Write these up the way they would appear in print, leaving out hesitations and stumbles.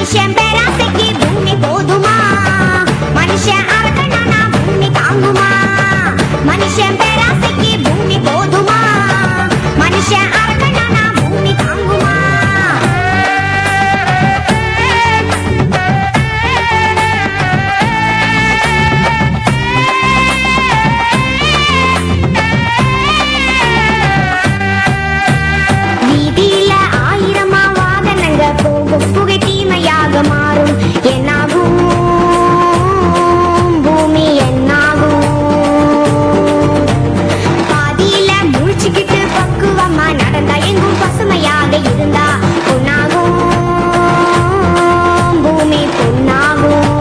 மனுஷன் பேராசைக்கு பூமி போதுமா? மனுஷன் அரக்கனா பூமி தாங்குமா? மனுஷன் பேராசைக்கு பூமி போதுமா? மனுஷன் அரக்கனா பூமி தாங்குமா? வீதியில ஆயிரமா வாகனங்க போகும், புகை தீமையாக மாறும். என்னாகும் பூமி என்னாகும்? பாதியில முழிச்சுக்கிட்டு பக்குவமா நடந்தா, எங்கும் பசுமையாக இருந்தா பொன்னாகும் பூமி பொன்னாகும்.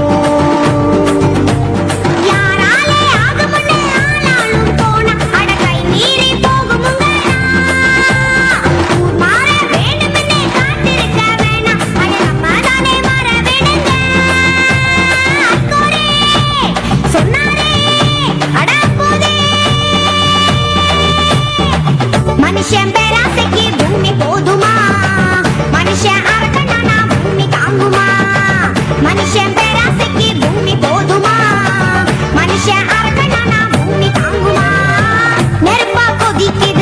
யாராலே ஆகும்னு ஆனாலும் போனா அட கை மீறி போகுமுங்க. ஊர் மாற வேண்டும்னு காத்திருக்க வேணாம், அட நம்ம தானே மாற வேணுங்க. அக்கோரே சொன்னாரே அட போதே. மனுஷன் பேராசைக்கு பூமி போதுமா? மனுஷன் அரக்கனா பூமி தாங்குமா? மனுஷன் பேராசைக்கு பூமி போதுமா? மனுஷன் அரக்கனா பூமி தாங்குமா? நெருப்பா கொதிக்கிற